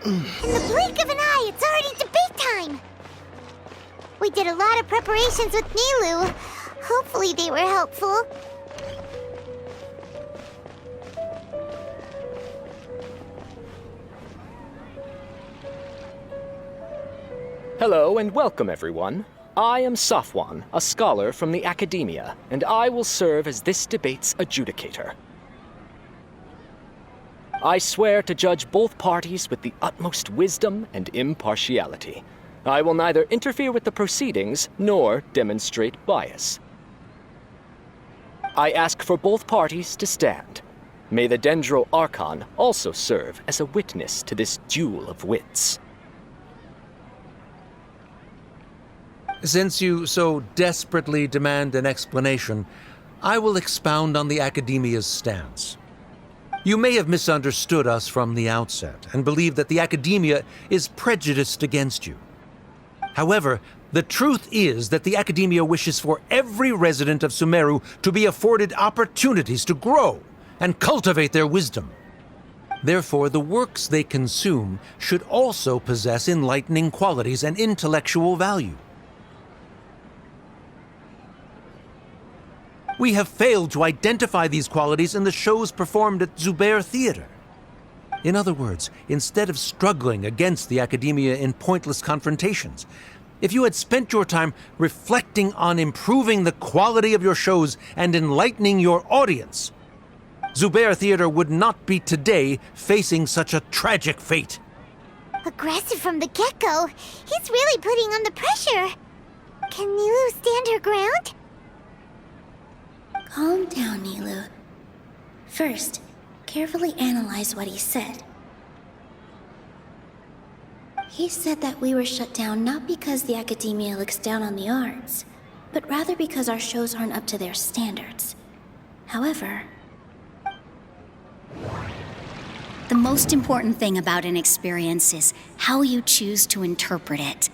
In the blink of an eye, it's already debate time! We did a lot of preparations with Nilou. Hopefully they were helpful. Hello and welcome, everyone. I am Safwan, a scholar from the Academia, and I will serve as this debate's adjudicator. I swear to judge both parties with the utmost wisdom and impartiality. I will neither interfere with the proceedings nor demonstrate bias. I ask for both parties to stand. May the Dendro Archon also serve as a witness to this duel of wits. Since you so desperately demand an explanation, I will expound on the Academia's stance. You may have misunderstood us from the outset and believe that the Academia is prejudiced against you. However, the truth is that the Academia wishes for every resident of Sumeru to be afforded opportunities to grow and cultivate their wisdom. Therefore, the works they consume should also possess enlightening qualities and intellectual value. We have failed to identify these qualities in the shows performed at Zubair Theater. In other words, instead of struggling against the Academia in pointless confrontations, if you had spent your time reflecting on improving the quality of your shows and enlightening your audience, Zubair Theater would not be today facing such a tragic fate. Aggressive from the get-go. He's really putting on the pressure. Can Nilou stand her ground? Calm down, Nilou. First, carefully analyze what he said. He said that we were shut down not because the Academia looks down on the arts, but rather because our shows aren't up to their standards. However, the most important thing about an experience is how you choose to interpret it.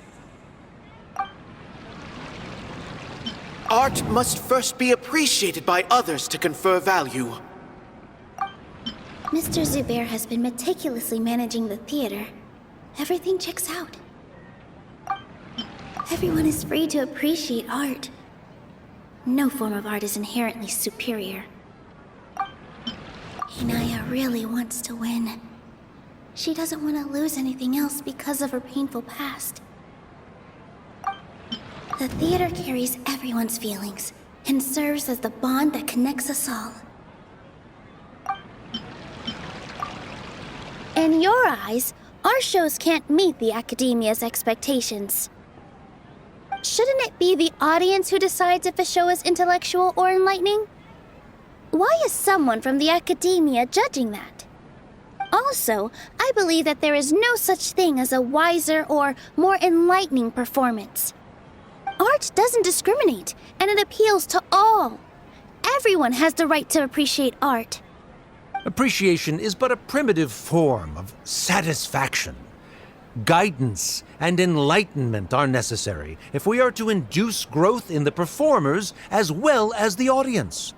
Art must first be appreciated by others to confer value. Mr. Zubair has been meticulously managing the theater. Everything checks out. Everyone is free to appreciate art. No form of art is inherently superior. Inaya really wants to win. She doesn't want to lose anything else because of her painful past. The theater carries everyone's feelings and serves as the bond that connects us all. In your eyes, our shows can't meet the Academia's expectations. Shouldn't it be the audience who decides if a show is intellectual or enlightening? Why is someone from the Academia judging that? Also, I believe that there is no such thing as a wiser or more enlightening performance. Art doesn't discriminate, and it appeals to all. Everyone has the right to appreciate art. Appreciation is but a primitive form of satisfaction. Guidance and enlightenment are necessary if we are to induce growth in the performers as well as the audience.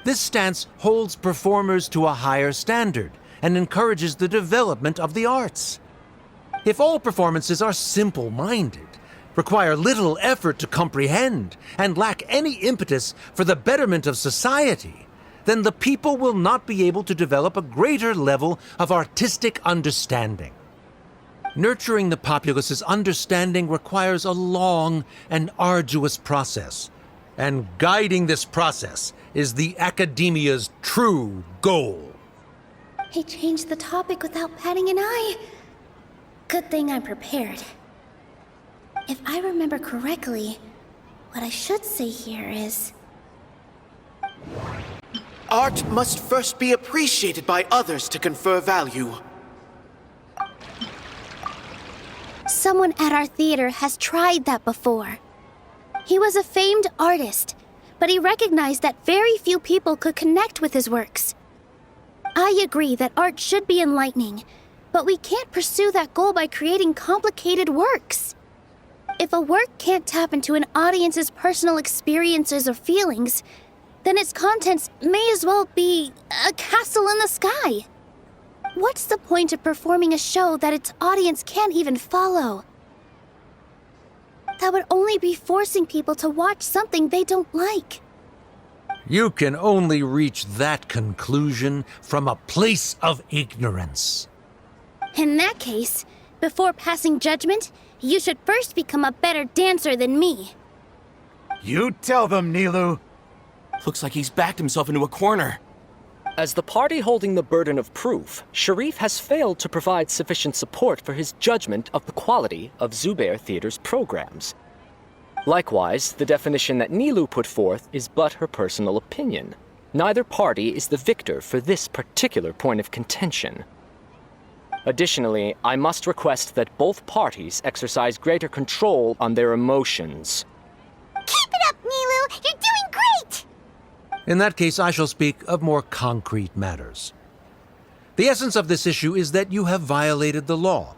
This stance holds performers to a higher standard and encourages the development of the arts. If all performances are simple-minded, require little effort to comprehend, and lack any impetus for the betterment of society, then the people will not be able to develop a greater level of artistic understanding. Nurturing the populace's understanding requires a long and arduous process, and guiding this process is the Academia's true goal. He changed the topic without batting an eye. Good thing I'm prepared. If I remember correctly, what I should say here is... Art must first be appreciated by others to confer value. Someone at our theater has tried that before. He was a famed artist, but he recognized that very few people could connect with his works. I agree that art should be enlightening, but we can't pursue that goal by creating complicated works. If a work can't tap into an audience's personal experiences or feelings, then its contents may as well be a castle in the sky. What's the point of performing a show that its audience can't even follow? That would only be forcing people to watch something they don't like. You can only reach that conclusion from a place of ignorance. In that case, before passing judgment, you should first become a better dancer than me. You tell them, Nilu. Looks like he's backed himself into a corner. As the party holding the burden of proof, Sharif has failed to provide sufficient support for his judgment of the quality of Zubair Theater's programs. Likewise, the definition that Nilu put forth is but her personal opinion. Neither party is the victor for this particular point of contention. Additionally, I must request that both parties exercise greater control on their emotions. Keep it up, Nilu! You're doing great! In that case, I shall speak of more concrete matters. The essence of this issue is that you have violated the law,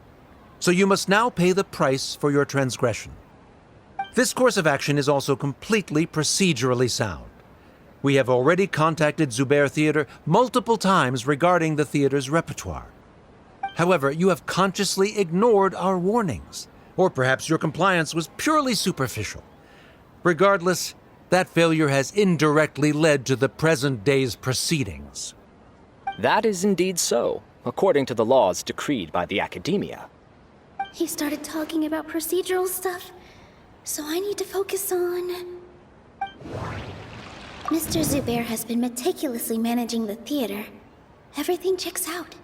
so you must now pay the price for your transgression. This course of action is also completely procedurally sound. We have already contacted Zubair Theater multiple times regarding the theater's repertoire. However, you have consciously ignored our warnings, or perhaps your compliance was purely superficial. Regardless, that failure has indirectly led to the present day's proceedings. That is indeed so, according to the laws decreed by the Academia. He started talking about procedural stuff, so I need to focus on... Mr. Zubair has been meticulously managing the theater. Everything checks out.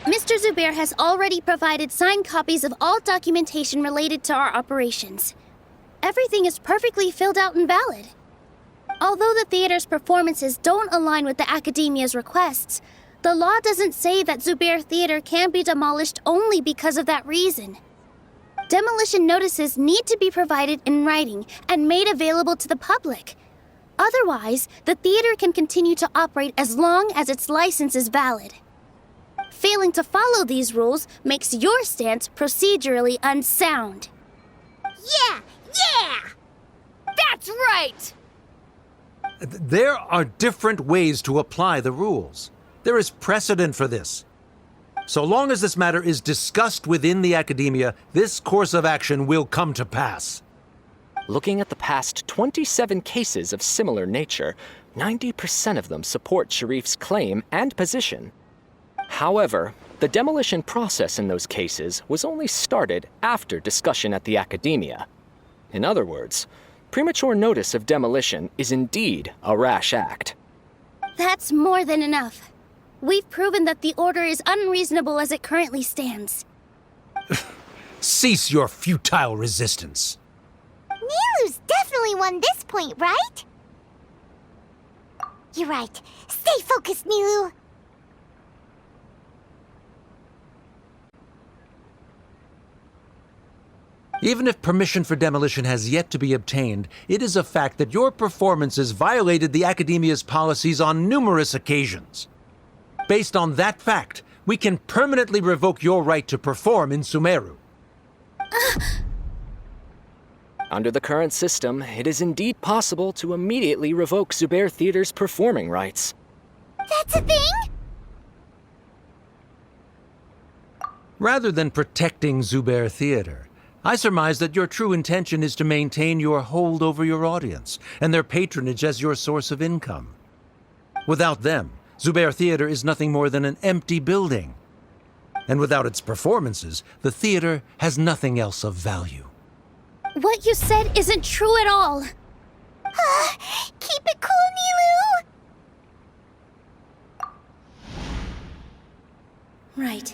Mr. Zubair has already provided signed copies of all documentation related to our operations. Everything is perfectly filled out and valid. Although the theater's performances don't align with the Academia's requests, the law doesn't say that Zubair Theater can be demolished only because of that reason. Demolition notices need to be provided in writing and made available to the public. Otherwise, the theater can continue to operate as long as its license is valid. Failing to follow these rules makes your stance procedurally unsound. Yeah! That's right! There are different ways to apply the rules. There is precedent for this. So long as this matter is discussed within the Academia, this course of action will come to pass. Looking at the past 27 cases of similar nature, 90% of them support Sharif's claim and position. However, the demolition process in those cases was only started after discussion at the Academia. In other words, premature notice of demolition is indeed a rash act. That's more than enough. We've proven that the order is unreasonable as it currently stands. Cease your futile resistance. Nilu's definitely won this point, right? You're right. Stay focused, Nilu. Even if permission for demolition has yet to be obtained, it is a fact that your performances violated the Academia's policies on numerous occasions. Based on that fact, we can permanently revoke your right to perform in Sumeru. Under the current system, it is indeed possible to immediately revoke Zubair Theater's performing rights. That's a thing? Rather than protecting Zubair Theater, I surmise that your true intention is to maintain your hold over your audience and their patronage as your source of income. Without them, Zubair Theater is nothing more than an empty building. And without its performances, the theater has nothing else of value. What you said isn't true at all. Keep it cool, Nilu! Right.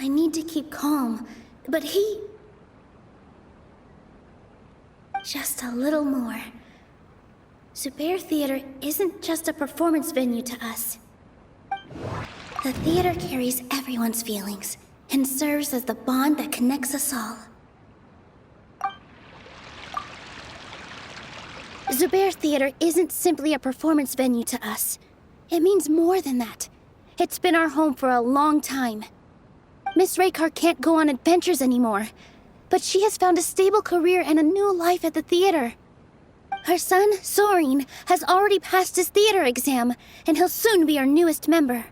I need to keep calm, but he... Just a little more. Zubair Theater isn't just a performance venue to us. The theater carries everyone's feelings and serves as the bond that connects us all. Zubair Theater isn't simply a performance venue to us. It means more than that. It's been our home for a long time. Miss Raykar can't go on adventures anymore, but she has found a stable career and a new life at the theater. Our son, Soren, has already passed his theater exam, and he'll soon be our newest member.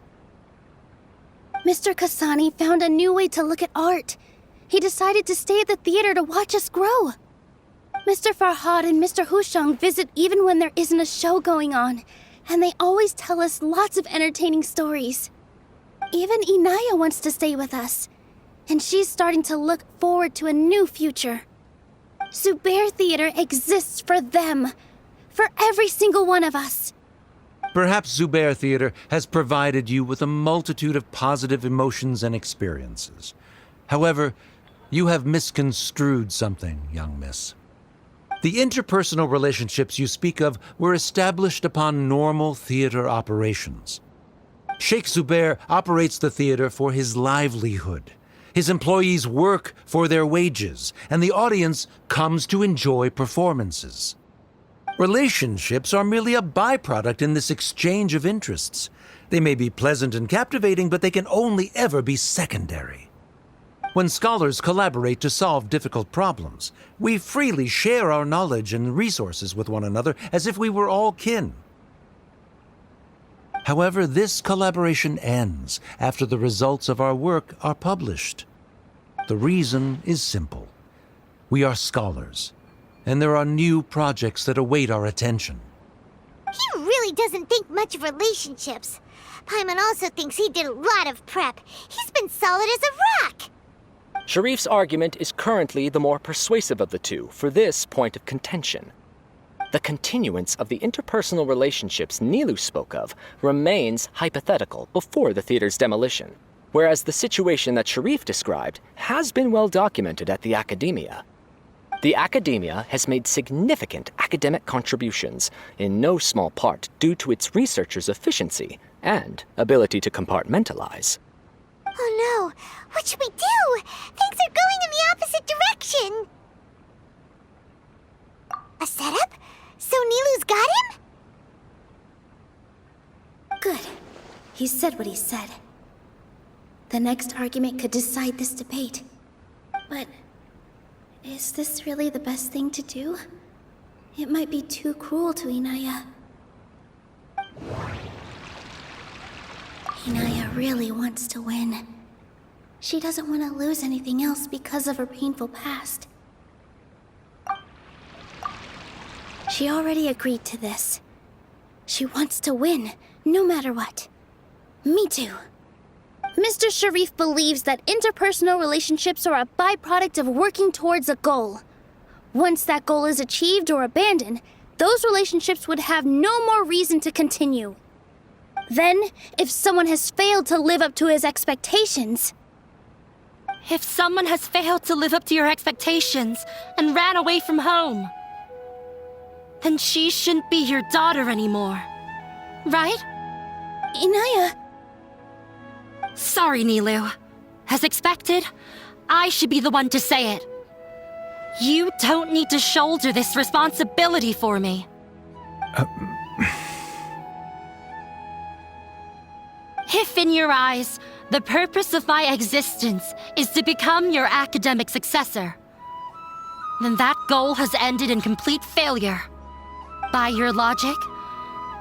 Mr. Kasani found a new way to look at art. He decided to stay at the theater to watch us grow. Mr. Farhad and Mr. Hushang visit even when there isn't a show going on, and they always tell us lots of entertaining stories. Even Inaya wants to stay with us, and she's starting to look forward to a new future. Zubair Theater exists for them, for every single one of us. Perhaps Zubair Theater has provided you with a multitude of positive emotions and experiences. However, you have misconstrued something, young miss. The interpersonal relationships you speak of were established upon normal theater operations. Sheikh Zubair operates the theater for his livelihood. His employees work for their wages, and the audience comes to enjoy performances. Relationships are merely a byproduct in this exchange of interests. They may be pleasant and captivating, but they can only ever be secondary. When scholars collaborate to solve difficult problems, we freely share our knowledge and resources with one another as if we were all kin. However, this collaboration ends after the results of our work are published. The reason is simple. We are scholars, and there are new projects that await our attention. He really doesn't think much of relationships. Paimon also thinks he did a lot of prep. He's been solid as a rock. Sharif's argument is currently the more persuasive of the two for this point of contention. The continuance of the interpersonal relationships Nilu spoke of remains hypothetical before the theater's demolition, whereas the situation that Sharif described has been well documented at the Academia. The Academia has made significant academic contributions, in no small part due to its researchers' efficiency and ability to compartmentalize. Oh no, what should we do? Things are going in the opposite direction. A setup? So Nilu's got him? Good. He said what he said. The next argument could decide this debate. But is this really the best thing to do? It might be too cruel to Inaya. Inaya really wants to win. She doesn't want to lose anything else because of her painful past. She already agreed to this. She wants to win, no matter what. Me too. Mr. Sharif believes that interpersonal relationships are a byproduct of working towards a goal. Once that goal is achieved or abandoned, those relationships would have no more reason to continue. Then, if someone has failed to live up to his expectations... If someone has failed to live up to your expectations and ran away from home, then she shouldn't be your daughter anymore. Right? Inaya... Sorry, Nilu. As expected, I should be the one to say it. You don't need to shoulder this responsibility for me. If in your eyes, the purpose of my existence is to become your academic successor, then that goal has ended in complete failure. By your logic,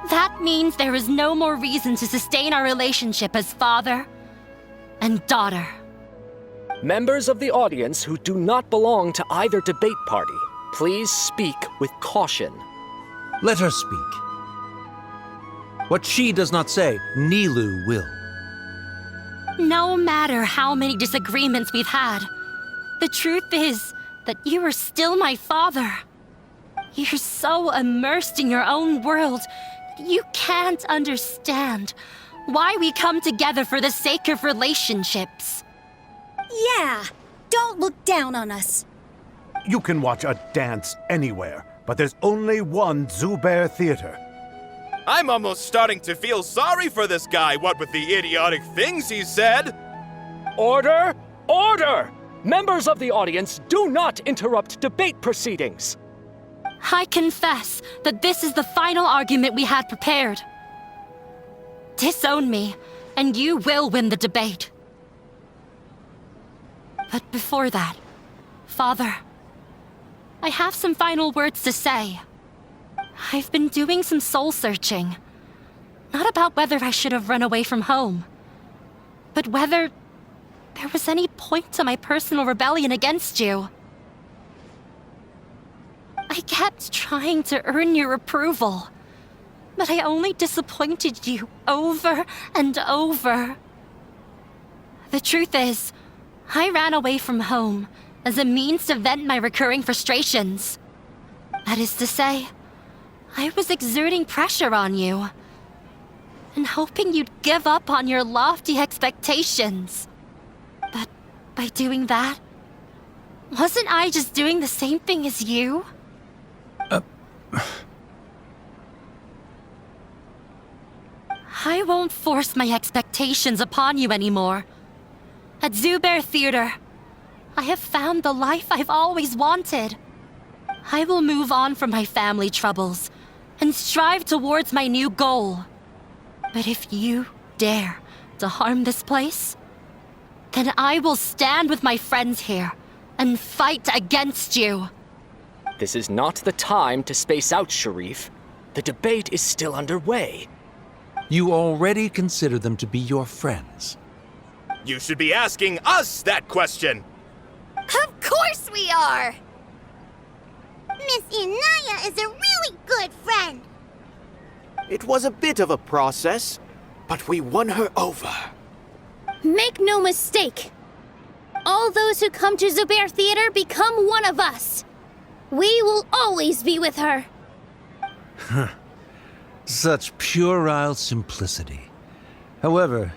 that means there is no more reason to sustain our relationship as father and daughter. Members of the audience who do not belong to either debate party, please speak with caution. Let her speak. What she does not say, Nilu will. No matter how many disagreements we've had, the truth is that you are still my father. You're so immersed in your own world, you can't understand why we come together for the sake of relationships. Yeah, don't look down on us. You can watch a dance anywhere, but there's only one Zubair Theater. I'm almost starting to feel sorry for this guy, what with the idiotic things he said. Order! Order! Members of the audience, do not interrupt debate proceedings. I confess that this is the final argument we had prepared. Disown me, and you will win the debate. But before that, Father, I have some final words to say. I've been doing some soul searching. Not about whether I should have run away from home, but whether there was any point to my personal rebellion against you. I kept trying to earn your approval, but I only disappointed you over and over. The truth is, I ran away from home as a means to vent my recurring frustrations. That is to say, I was exerting pressure on you and hoping you'd give up on your lofty expectations. But by doing that, wasn't I just doing the same thing as you? I won't force my expectations upon you anymore. At Zubair Theater, I have found the life I've always wanted. I will move on from my family troubles and strive towards my new goal. But if you dare to harm this place, then I will stand with my friends here and fight against you. This is not the time to space out, Sharif. The debate is still underway. You already consider them to be your friends. You should be asking us that question! Of course we are! Miss Inaya is a really good friend. It was a bit of a process, but we won her over. Make no mistake. All those who come to Zubair Theater become one of us. We will always be with her. Such puerile simplicity. However,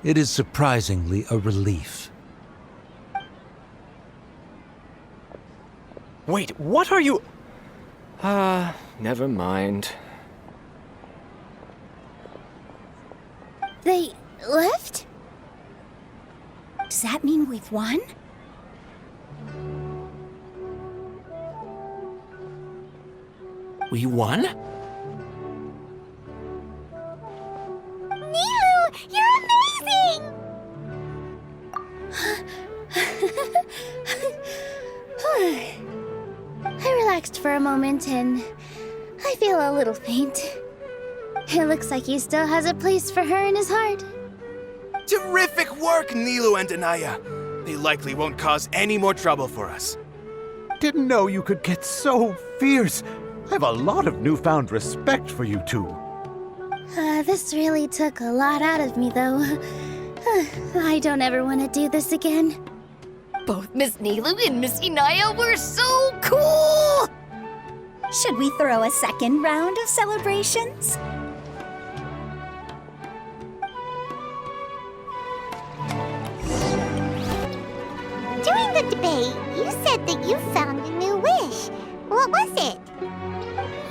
it is surprisingly a relief. Wait, what are you... never mind. They left? Does that mean we've won? We won? Nilu, you're amazing! I relaxed for a moment and I feel a little faint. It looks like he still has a place for her in his heart. Terrific work, Nilu and Anaya. They likely won't cause any more trouble for us. Didn't know you could get so fierce. I have a lot of newfound respect for you two. This really took a lot out of me, though. I don't ever want to do this again. Both Miss Nilu and Miss Inaya were so cool! Should we throw a second round of celebrations? During the debate, you said that you found a new wish. What was it?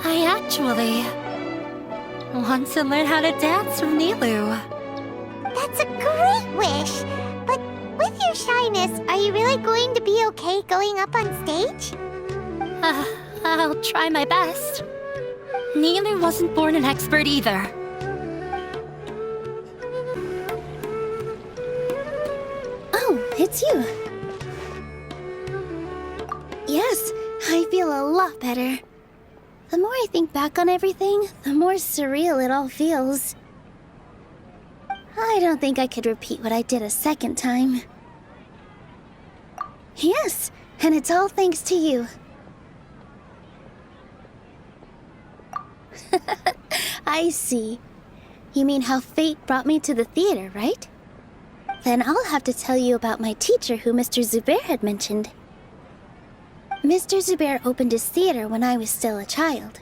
I actually want to learn how to dance from Nilu. That's a great wish. But with your shyness, are you really going to be okay going up on stage? I'll try my best. Nilu wasn't born an expert either. Oh, it's you. Yes, I feel a lot better. The more I think back on everything, the more surreal it all feels. I don't think I could repeat what I did a second time. Yes, and it's all thanks to you. I see. You mean how fate brought me to the theater, right? Then I'll have to tell you about my teacher who Mr. Zubair had mentioned. Mr. Zubair opened his theater when I was still a child.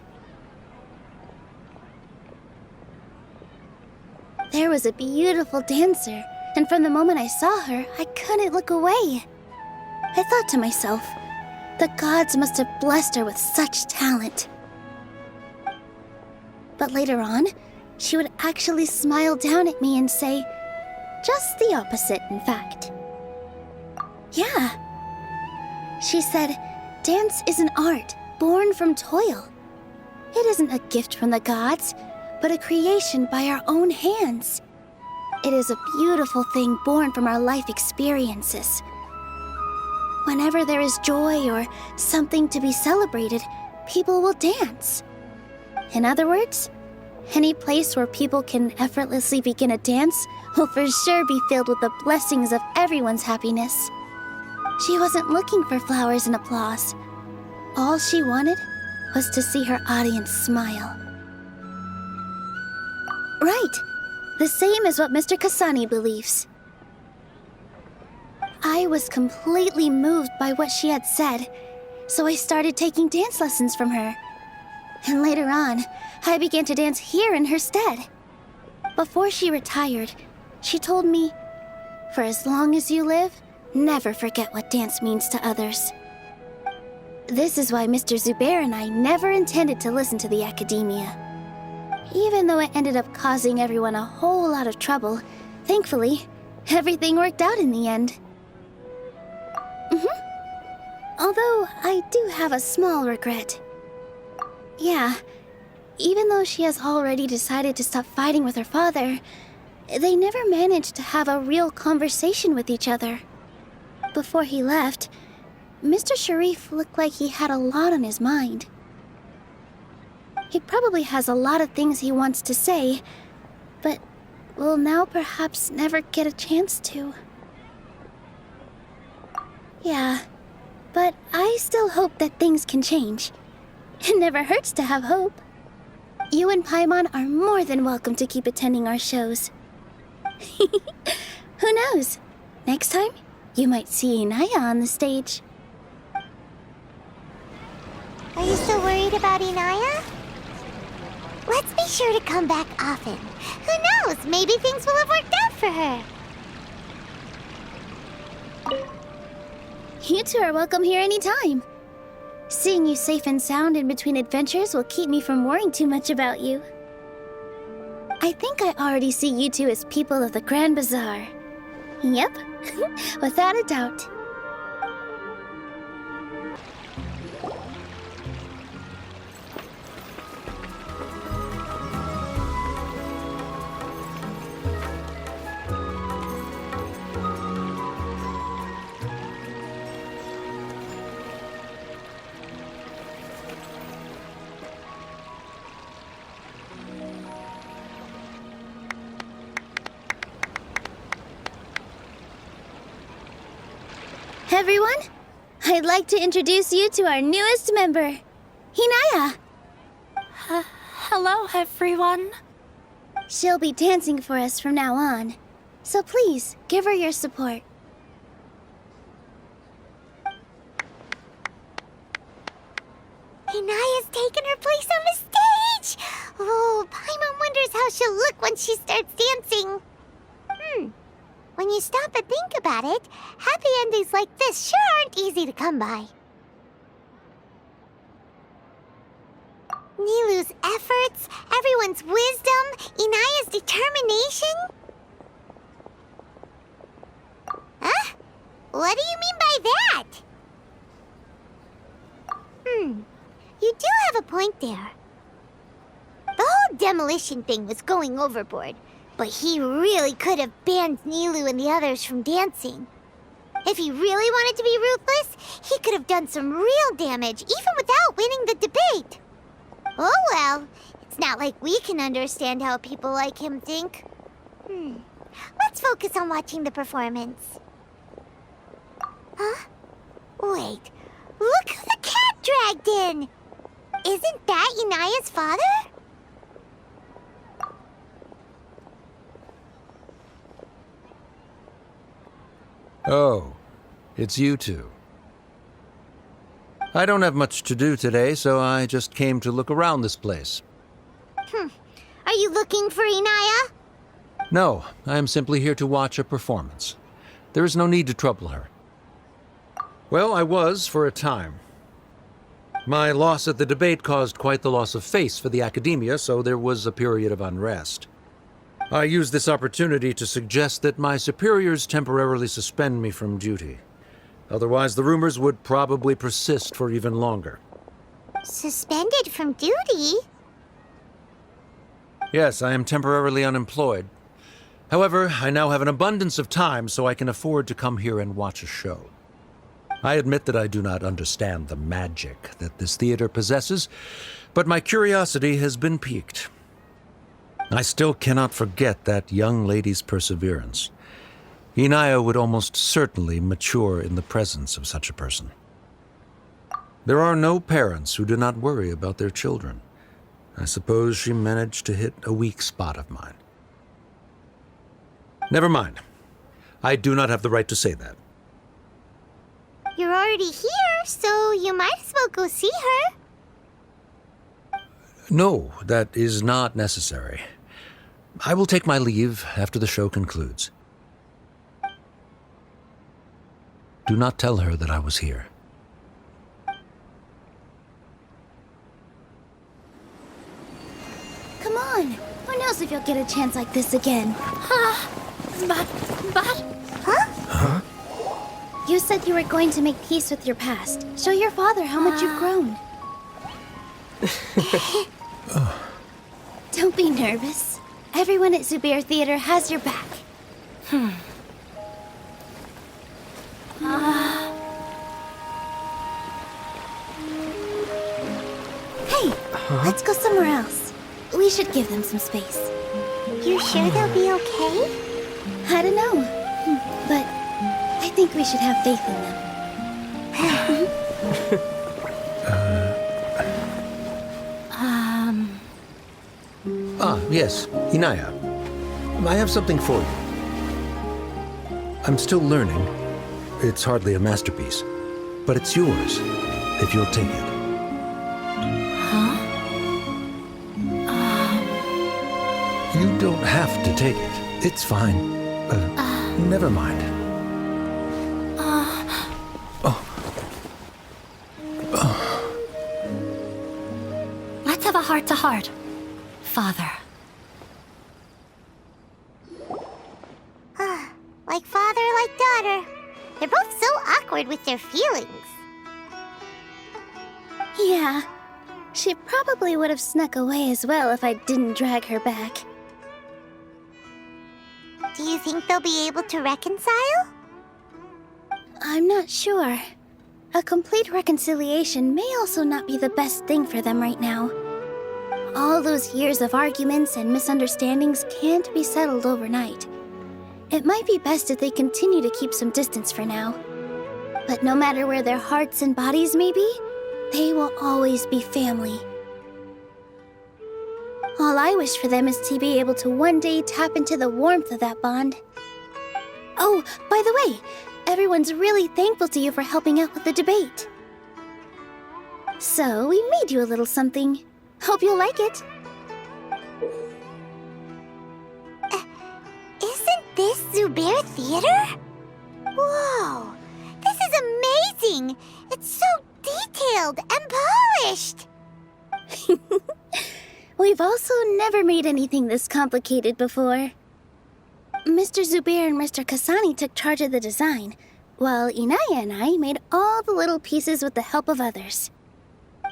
There was a beautiful dancer, and from the moment I saw her, I couldn't look away. I thought to myself, the gods must have blessed her with such talent. But later on, she would actually smile down at me and say, just the opposite, in fact. Yeah. She said, dance is an art born from toil. It isn't a gift from the gods, but a creation by our own hands. It is a beautiful thing born from our life experiences. Whenever there is joy or something to be celebrated, people will dance. In other words, any place where people can effortlessly begin a dance will for sure be filled with the blessings of everyone's happiness. She wasn't looking for flowers and applause. All she wanted was to see her audience smile. Right. The same as what Mr. Kasani believes. I was completely moved by what she had said, so I started taking dance lessons from her. And later on, I began to dance here in her stead. Before she retired, she told me, "For as long as you live, never forget what dance means to others." This is why Mr. Zubair and I never intended to listen to the academia. Even though it ended up causing everyone a whole lot of trouble, thankfully, everything worked out in the end. Although I do have a small regret. Yeah, even though she has already decided to stop fighting with her father, they never managed to have a real conversation with each other. Before he left, Mr. Sharif looked like he had a lot on his mind. He probably has a lot of things he wants to say, but will now perhaps never get a chance to. Yeah, but I still hope that things can change. It never hurts to have hope. You and Paimon are more than welcome to keep attending our shows. Who knows? Next time, you might see Inaya on the stage. Are you still worried about Inaya? Let's be sure to come back often. Who knows? Maybe things will have worked out for her. You two are welcome here anytime. Seeing you safe and sound in between adventures will keep me from worrying too much about you. I think I already see you two as people of the Grand Bazaar. Yep, without a doubt. Everyone, I'd like to introduce you to our newest member, Hinaya. Hello, everyone. She'll be dancing for us from now on, so please give her your support. Inaya's taken her place on the stage! Oh, Paimon wonders how she'll look when she starts dancing. When you stop and think about it, happy endings like this sure aren't easy to come by. Nilou's efforts, everyone's wisdom, Inaya's determination. Huh? What do you mean by that? You do have a point there. The whole demolition thing was going overboard, but he really could have banned Nilou and the others from dancing. If he really wanted to be ruthless, he could have done some real damage, even without winning the debate. Oh well, it's not like we can understand how people like him think. Let's focus on watching the performance. Huh? Wait, look who the cat dragged in! Isn't that Inaya's father? Oh, it's you two. I don't have much to do today, so I just came to look around this place. Are you looking for Inaya? No, I am simply here to watch a performance. There is no need to trouble her. Well, I was for a time. My loss at the debate caused quite the loss of face for the academia, so there was a period of unrest. I used this opportunity to suggest that my superiors temporarily suspend me from duty. Otherwise, the rumors would probably persist for even longer. Suspended from duty? Yes, I am temporarily unemployed. However, I now have an abundance of time, so I can afford to come here and watch a show. I admit that I do not understand the magic that this theater possesses, but my curiosity has been piqued. I still cannot forget that young lady's perseverance. Inaya would almost certainly mature in the presence of such a person. There are no parents who do not worry about their children. I suppose she managed to hit a weak spot of mine. Never mind. I do not have the right to say that. You're already here, so you might as well go see her. No, that is not necessary. I will take my leave after the show concludes. Do not tell her that I was here. Come on. Who knows if you'll get a chance like this again? But... You said you were going to make peace with your past. Show your father how much you've grown. Don't be nervous. Everyone at Zubair Theater has your back. Hey, let's go somewhere else. We should give them some space. You sure they'll be okay? I don't know, but I think we should have faith in them. Yes, Inaya. I have something for you. I'm still learning. It's hardly a masterpiece, but it's yours, if you'll take it. You don't have to take it. It's fine. Never mind. let's have a heart-to-heart, Father. Like father, like daughter. They're both so awkward with their feelings. Yeah, she probably would have snuck away as well if I didn't drag her back. Do you think they'll be able to reconcile? I'm not sure. A complete reconciliation may also not be the best thing for them right now. All those years of arguments and misunderstandings can't be settled overnight. It might be best if they continue to keep some distance for now. But no matter where their hearts and bodies may be, they will always be family. All I wish for them is to be able to one day tap into the warmth of that bond. Oh, by the way, everyone's really thankful to you for helping out with the debate. So, we made you a little something. Hope you'll like it. Isn't this Zubair Theater? Whoa! This is amazing! It's so detailed and polished! We've also never made anything this complicated before. Mr. Zubair and Mr. Kasani took charge of the design, while Inaya and I made all the little pieces with the help of others.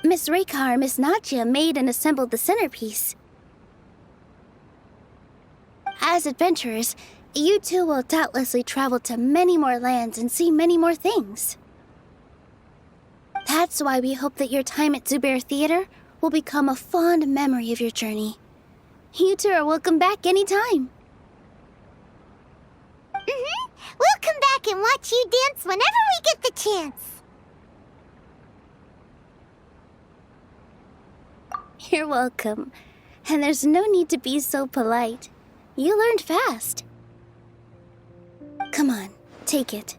Miss Reika or Miss Nadia made and assembled the centerpiece. As adventurers, you two will doubtlessly travel to many more lands and see many more things. That's why we hope that your time at Zubair Theater will become a fond memory of your journey. You two are welcome back anytime. We'll come back and watch you dance whenever we get the chance. You're welcome. And there's no need to be so polite. You learned fast. Come on, take it.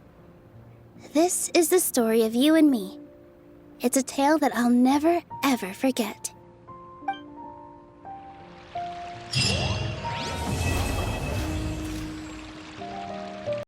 This is the story of you and me. It's a tale that I'll never, ever forget.